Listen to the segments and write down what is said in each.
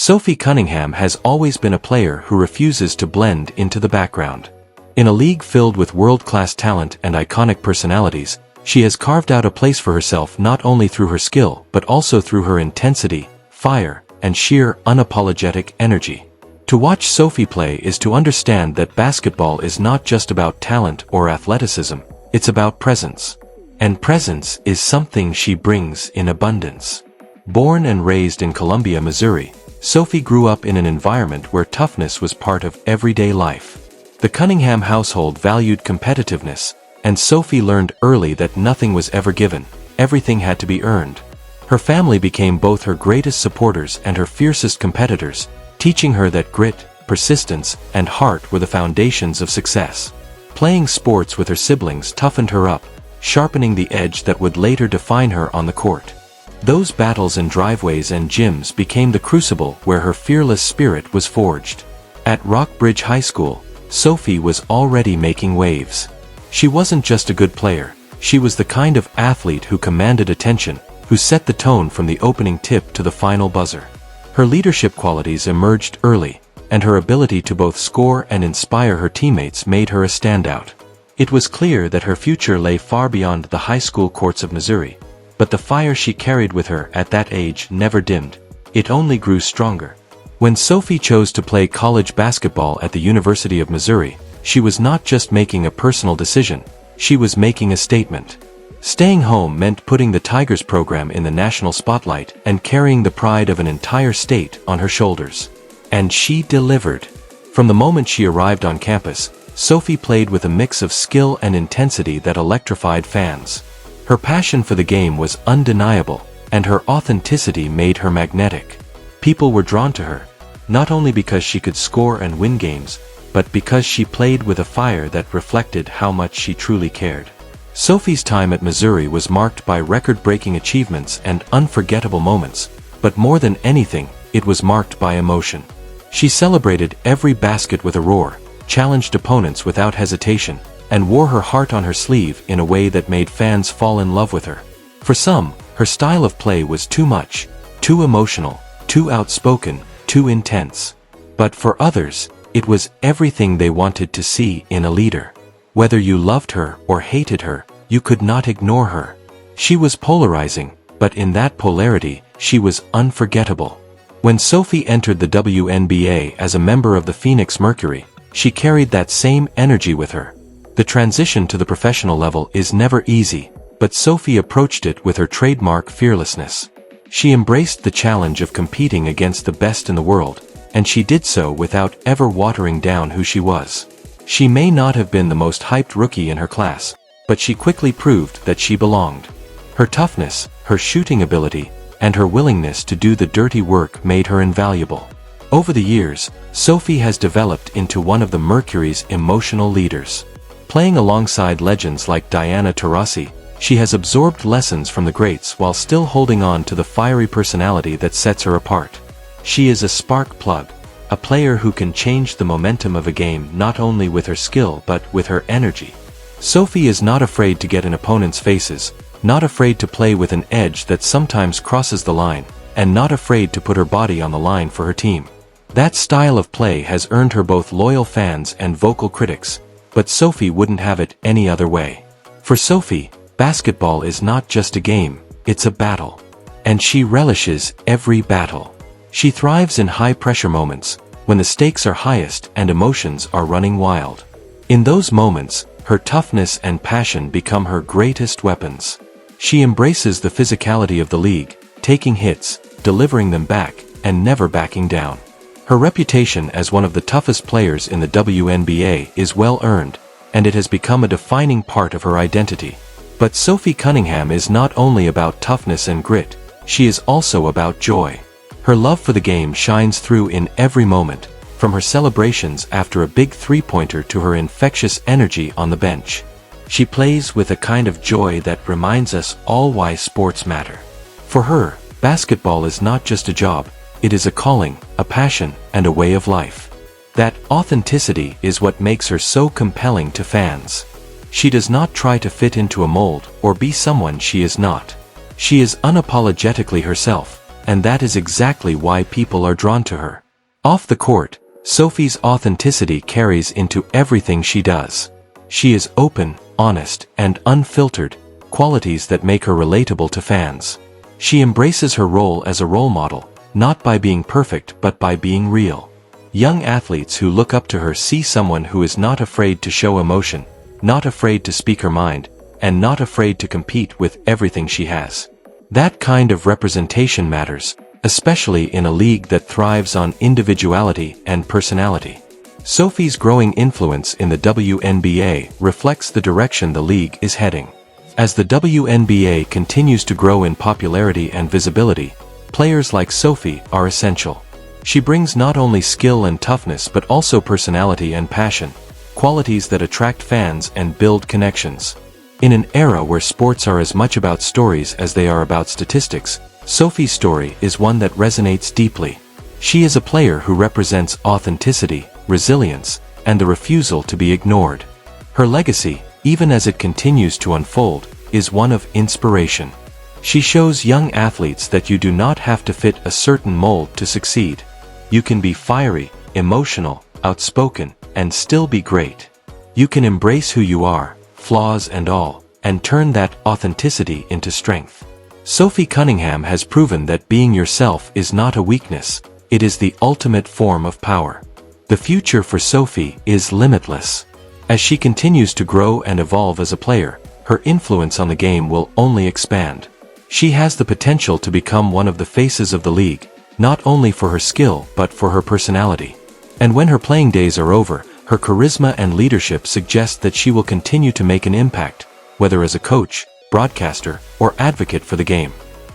Sophie Cunningham has always been a player who refuses to blend into the background. In a league filled with world-class talent and iconic personalities, she has carved out a place for herself not only through her skill but also through her intensity, fire, and sheer unapologetic energy. To watch Sophie play is to understand that basketball is not just about talent or athleticism, it's about presence. And presence is something she brings in abundance. Born and raised in Columbia, Missouri, Sophie grew up in an environment where toughness was part of everyday life. The Cunningham household valued competitiveness, and Sophie learned early that nothing was ever given, everything had to be earned. Her family became both her greatest supporters and her fiercest competitors, teaching her that grit, persistence, and heart were the foundations of success. Playing sports with her siblings toughened her up, sharpening the edge that would later define her on the court. Those battles in driveways and gyms became the crucible where her fearless spirit was forged. At Rockbridge High School, Sophie was already making waves. She wasn't just a good player, she was the kind of athlete who commanded attention, who set the tone from the opening tip to the final buzzer. Her leadership qualities emerged early, and her ability to both score and inspire her teammates made her a standout. It was clear that her future lay far beyond the high school courts of Missouri, but the fire she carried with her at that age never dimmed. It only grew stronger. When Sophie chose to play college basketball at the University of Missouri, she was not just making a personal decision, she was making a statement. Staying home meant putting the Tigers program in the national spotlight and carrying the pride of an entire state on her shoulders. And she delivered. From the moment she arrived on campus, Sophie played with a mix of skill and intensity that electrified fans. Her passion for the game was undeniable, and her authenticity made her magnetic. People were drawn to her, not only because she could score and win games, but because she played with a fire that reflected how much she truly cared. Sophie's time at Missouri was marked by record-breaking achievements and unforgettable moments, but more than anything, it was marked by emotion. She celebrated every basket with a roar, challenged opponents without hesitation, and wore her heart on her sleeve in a way that made fans fall in love with her. For some, her style of play was too much, too emotional, too outspoken, too intense. But for others, it was everything they wanted to see in a leader. Whether you loved her or hated her, you could not ignore her. She was polarizing, but in that polarity, she was unforgettable. When Sophie entered the WNBA as a member of the Phoenix Mercury, she carried that same energy with her. The transition to the professional level is never easy, but Sophie approached it with her trademark fearlessness. She embraced the challenge of competing against the best in the world, and she did so without ever watering down who she was. She may not have been the most hyped rookie in her class, but she quickly proved that she belonged. Her toughness, her shooting ability, and her willingness to do the dirty work made her invaluable. Over the years, Sophie has developed into one of the Mercury's emotional leaders. Playing alongside legends like Diana Taurasi, she has absorbed lessons from the greats while still holding on to the fiery personality that sets her apart. She is a spark plug, a player who can change the momentum of a game not only with her skill but with her energy. Sophie is not afraid to get in opponents' faces, not afraid to play with an edge that sometimes crosses the line, and not afraid to put her body on the line for her team. That style of play has earned her both loyal fans and vocal critics, but Sophie wouldn't have it any other way. For Sophie, basketball is not just a game, it's a battle. And she relishes every battle. She thrives in high-pressure moments, when the stakes are highest and emotions are running wild. In those moments, her toughness and passion become her greatest weapons. She embraces the physicality of the league, taking hits, delivering them back, and never backing down. Her reputation as one of the toughest players in the WNBA is well earned, and it has become a defining part of her identity. But Sophie Cunningham is not only about toughness and grit, she is also about joy. Her love for the game shines through in every moment, from her celebrations after a big three-pointer to her infectious energy on the bench. She plays with a kind of joy that reminds us all why sports matter. For her, basketball is not just a job, it is a calling, a passion, and a way of life. That authenticity is what makes her so compelling to fans. She does not try to fit into a mold or be someone she is not. She is unapologetically herself, and that is exactly why people are drawn to her. Off the court, Sophie's authenticity carries into everything she does. She is open, honest, and unfiltered, qualities that make her relatable to fans. She embraces her role as a role model, not by being perfect but by being real. Young athletes who look up to her see someone who is not afraid to show emotion, not afraid to speak her mind, and not afraid to compete with everything she has. That kind of representation matters, especially in a league that thrives on individuality and personality. Sophie's growing influence in the WNBA reflects the direction the league is heading. As the WNBA continues to grow in popularity and visibility, players like Sophie are essential. She brings not only skill and toughness but also personality and passion, qualities that attract fans and build connections. In an era where sports are as much about stories as they are about statistics, Sophie's story is one that resonates deeply. She is a player who represents authenticity, resilience, and the refusal to be ignored. Her legacy, even as it continues to unfold, is one of inspiration. She shows young athletes that you do not have to fit a certain mold to succeed. You can be fiery, emotional, outspoken, and still be great. You can embrace who you are, flaws and all, and turn that authenticity into strength. Sophie Cunningham has proven that being yourself is not a weakness, it is the ultimate form of power. The future for Sophie is limitless. As she continues to grow and evolve as a player, her influence on the game will only expand. She has the potential to become one of the faces of the league, not only for her skill but for her personality. And when her playing days are over, her charisma and leadership suggest that she will continue to make an impact, whether as a coach, broadcaster, or advocate for the game.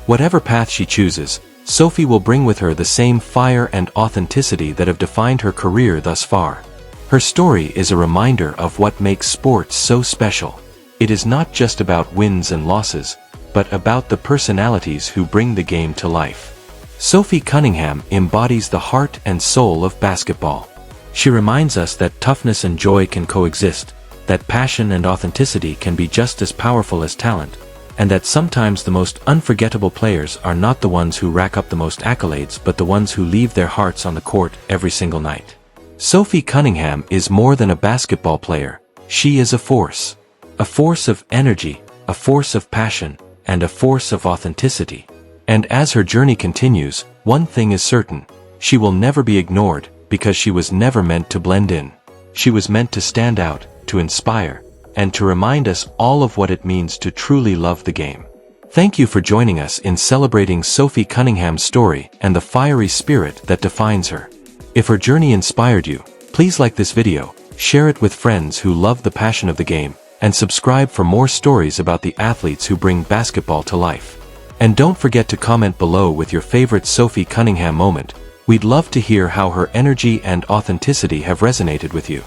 Whatever path she chooses, Sophie will bring with her the same fire and authenticity that have defined her career thus far. Her story is a reminder of what makes sports so special. It is not just about wins and losses, but about the personalities who bring the game to life. Sophie Cunningham embodies the heart and soul of basketball. She reminds us that toughness and joy can coexist, that passion and authenticity can be just as powerful as talent, and that sometimes the most unforgettable players are not the ones who rack up the most accolades but the ones who leave their hearts on the court every single night. Sophie Cunningham is more than a basketball player. She is a force. A force of energy, a force of passion, and a force of authenticity. And as her journey continues, one thing is certain: she will never be ignored, because she was never meant to blend in. She was meant to stand out, to inspire, and to remind us all of what it means to truly love the game. Thank you for joining us in celebrating Sophie Cunningham's story and the fiery spirit that defines her. If her journey inspired you, please like this video, share it with friends who love the passion of the game, and subscribe for more stories about the athletes who bring basketball to life. And don't forget to comment below with your favorite Sophie Cunningham moment. We'd love to hear how her energy and authenticity have resonated with you.